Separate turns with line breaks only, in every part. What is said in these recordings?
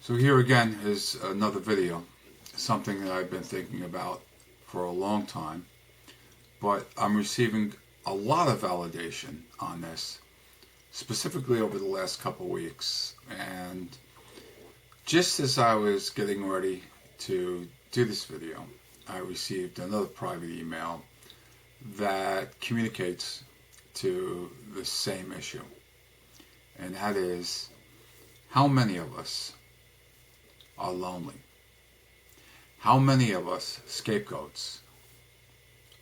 So here again is another video, something that I've been thinking about for a long time, but I'm receiving a lot of validation on this, specifically over the last couple weeks. And just as I was getting ready to do this video, I received another private email that communicates to the same issue. And that is, how many of us are lonely? How many of us scapegoats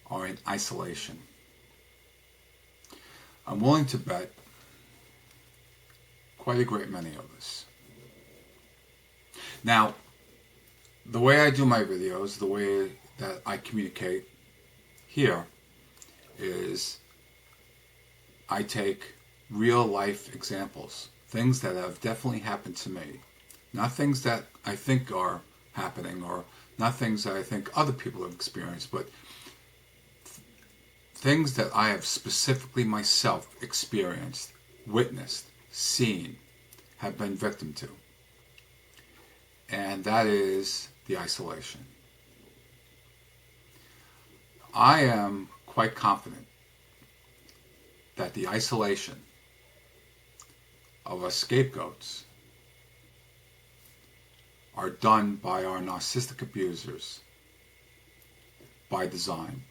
are in isolation? I'm willing to bet quite a great many of us. Now, the way I do my videos, the way that I communicate here is I take real life examples, things that have definitely happened to me. Not things that I think are happening, or not things that I think other people have experienced, but things that I have specifically myself experienced, witnessed, seen, have been victim to. And that is the isolation. I am quite confident that the isolation of us scapegoats are done by our narcissistic abusers by design,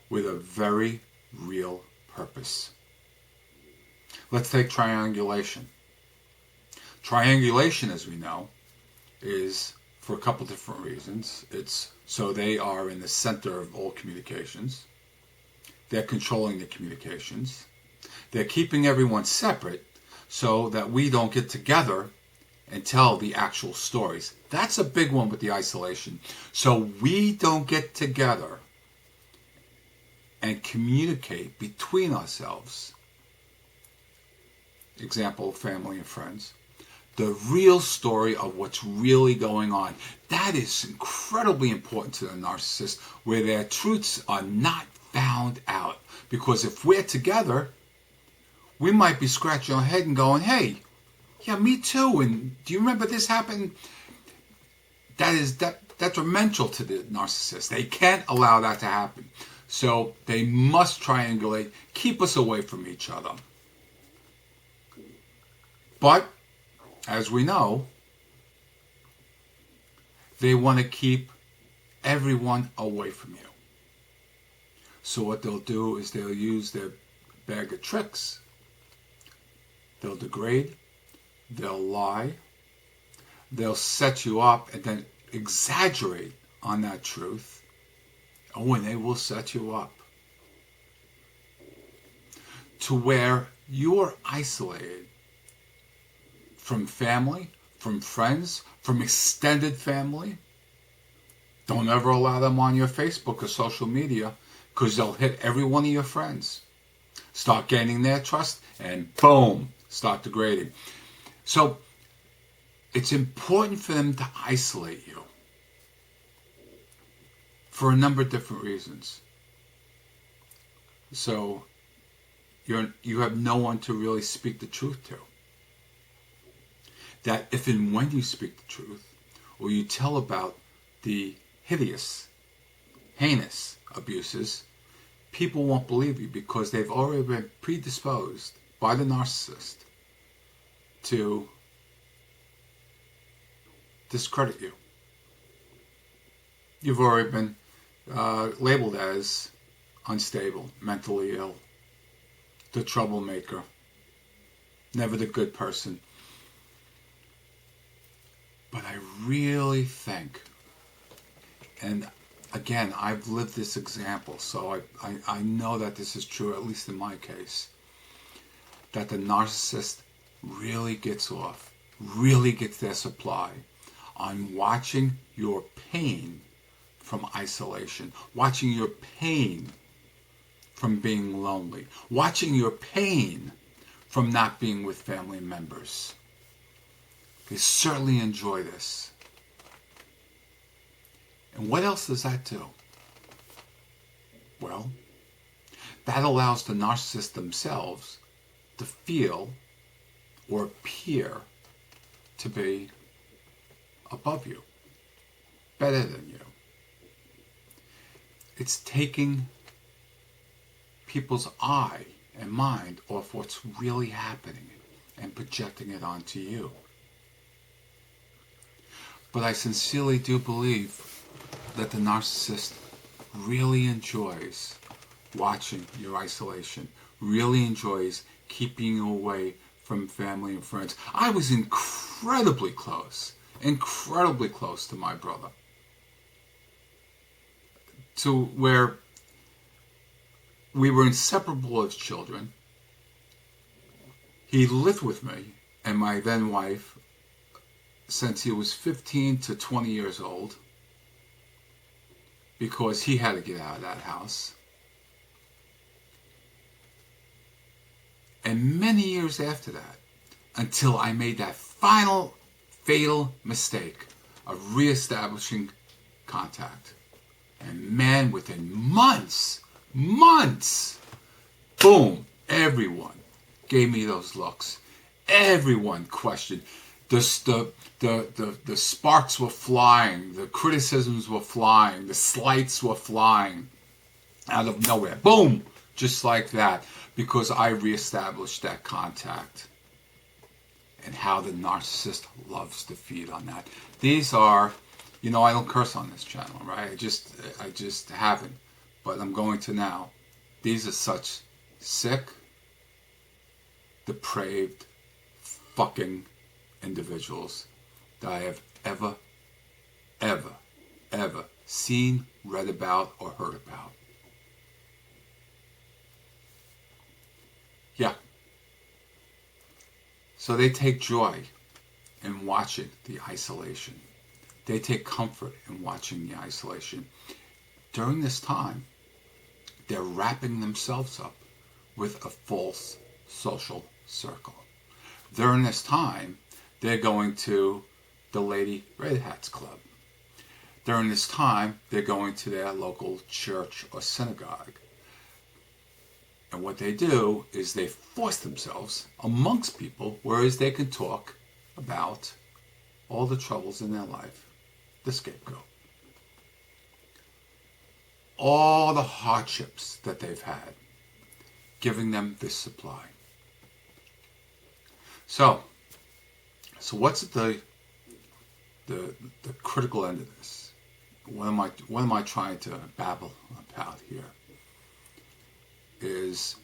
with a very real purpose. Let's take triangulation. Triangulation, as we know, is for a couple different reasons. It's so they are in the center of all communications. They're controlling the communications. They're keeping everyone separate so that we don't get together and tell the actual stories. That's a big one with the isolation. So we don't get together and communicate between ourselves. Example, family and friends. The real story of what's really going on. That is incredibly important to the narcissist, where their truths are not found out. Because if we're together, we might be scratching our head and going, hey, yeah, me too, and do you remember this happened? That is detrimental to the narcissist. They can't allow that to happen. So they must triangulate, keep us away from each other. But, as we know, they want to keep everyone away from you. So what they'll do is they'll use their bag of tricks. They'll degrade. They'll lie. They'll set you up and then exaggerate on that truth. Oh, and they will set you up to where you are isolated from family, from friends, from extended family. Don't ever allow them on your Facebook or social media, because they'll hit every one of your friends. Start gaining their trust and boom, start degrading. So it's important for them to isolate you for a number of different reasons. So you have no one to really speak the truth to. That if and when you speak the truth, or you tell about the hideous, heinous abuses, people won't believe you, because they've already been predisposed by the narcissist to discredit you. You've already been labeled as unstable, mentally ill, the troublemaker, never the good person. But I really think, and again, I've lived this example, so I know that this is true, at least in my case, that the narcissist really gets off, really gets their supply on watching your pain from isolation, watching your pain from being lonely, watching your pain from not being with family members. They certainly enjoy this. And what else does that do? Well, that allows the narcissists themselves to feel or appear to be above you, better than you. It's taking people's eye and mind off what's really happening and projecting it onto you. But I sincerely do believe that the narcissist really enjoys watching your isolation, really enjoys keeping you away from family and friends. I was incredibly close to my brother, to where we were inseparable as children. He lived with me and my then wife since he was 15 to 20 years old, because he had to get out of that house. And many years after that, until I made that final fatal mistake of reestablishing contact. And man, within months, boom, everyone gave me those looks. Everyone questioned. The sparks were flying, the criticisms were flying, the slights were flying out of nowhere. Boom! Just like that, because I reestablished that contact. And how the narcissist loves to feed on that. These are, I don't curse on this channel, right? I just haven't, but I'm going to now. These are such sick, depraved, fucking individuals that I have ever seen, read about, or heard about. Yeah. So they take joy in watching the isolation. They take comfort in watching the isolation. During this time, they're wrapping themselves up with a false social circle. During this time, they're going to the Lady Red Hats Club. During this time, they're going to their local church or synagogue. And what they do is they force themselves amongst people, whereas they can talk about all the troubles in their life, the scapegoat. All the hardships that they've had, giving them this supply. So what's the critical end of this? What am I trying to babble about here? Is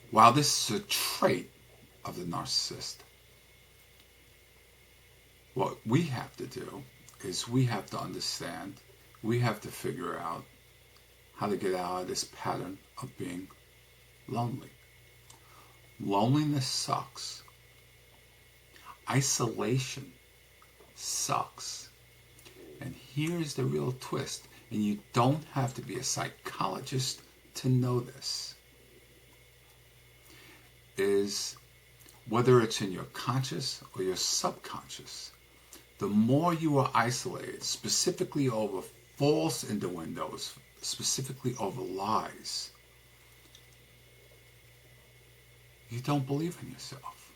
while this is a trait of the narcissist, what we have to do is we have to understand, we have to figure out how to get out of this pattern of being lonely. Loneliness sucks. Isolation sucks. And here's the real twist, and you don't have to be a psychologist to know this, is whether it's in your conscious or your subconscious, the more you are isolated, specifically over false innuendos, specifically over lies, you don't believe in yourself.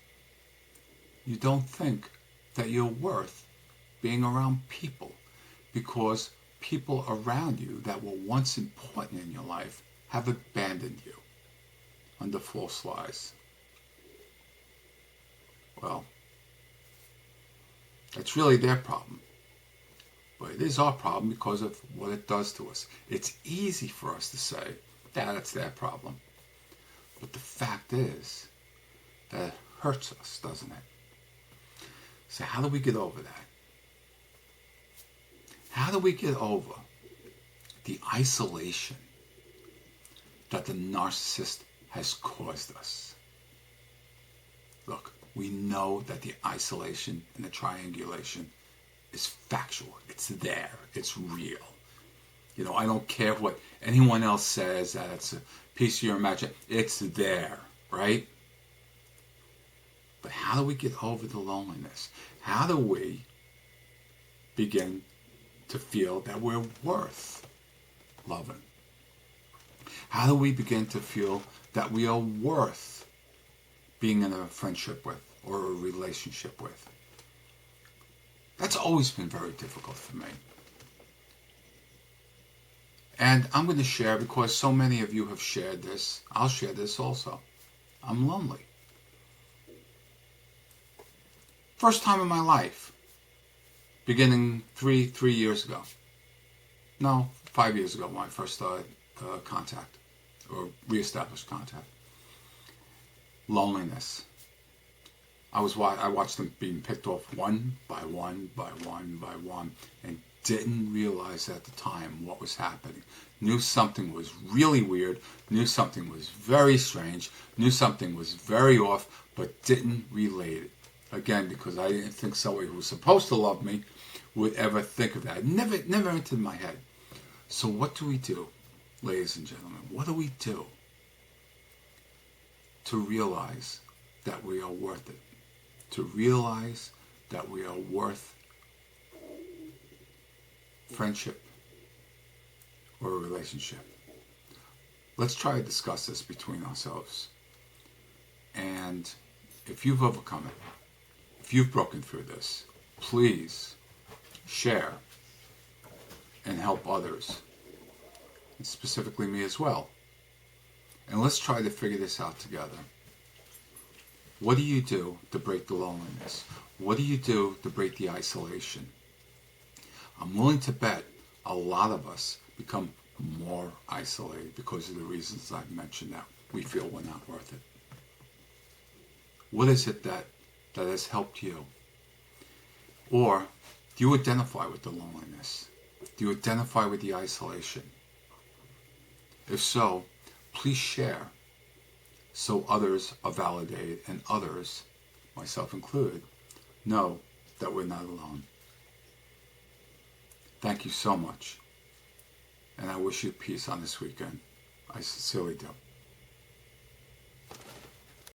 You don't think that you're worth being around people, because people around you that were once important in your life have abandoned you under false lies. Well, that's really their problem. But it is our problem because of what it does to us. It's easy for us to say, yeah, that's their problem. But the fact is that it hurts us, doesn't it? So how do we get over that? How do we get over the isolation that the narcissist has caused us? Look, we know that the isolation and the triangulation is factual. It's there. It's real. I don't care what anyone else says, that it's a piece of your imagination. It's there, right? But how do we get over the loneliness? How do we begin to feel that we're worth loving? How do we begin to feel that we are worth being in a friendship with or a relationship with? That's always been very difficult for me. And I'm going to share, because so many of you have shared this, I'll share this also. I'm lonely. First time in my life, beginning three years ago. No, 5 years ago when I first started contact, or reestablished contact. Loneliness. I watched them being picked off one by one by one by one, and didn't realize at the time what was happening. Knew something was really weird, knew something was very strange, knew something was very off, but didn't relate it. Again, because I didn't think somebody who was supposed to love me would ever think of that. It never entered my head. So what do we do, ladies and gentlemen? What do we do to realize that we are worth it? To realize that we are worth friendship or a relationship. Let's try to discuss this between ourselves. And if you've overcome it, if you've broken through this, please share and help others, and specifically me as well. And let's try to figure this out together. What do you do to break the loneliness? What do you do to break the isolation? I'm willing to bet a lot of us become more isolated because of the reasons I've mentioned, that we feel we're not worth it. What is it that has helped you? Or do you identify with the loneliness? Do you identify with the isolation? If so, please share so others are validated and others, myself included, know that we're not alone. Thank you so much. And I wish you peace on this weekend. I sincerely do.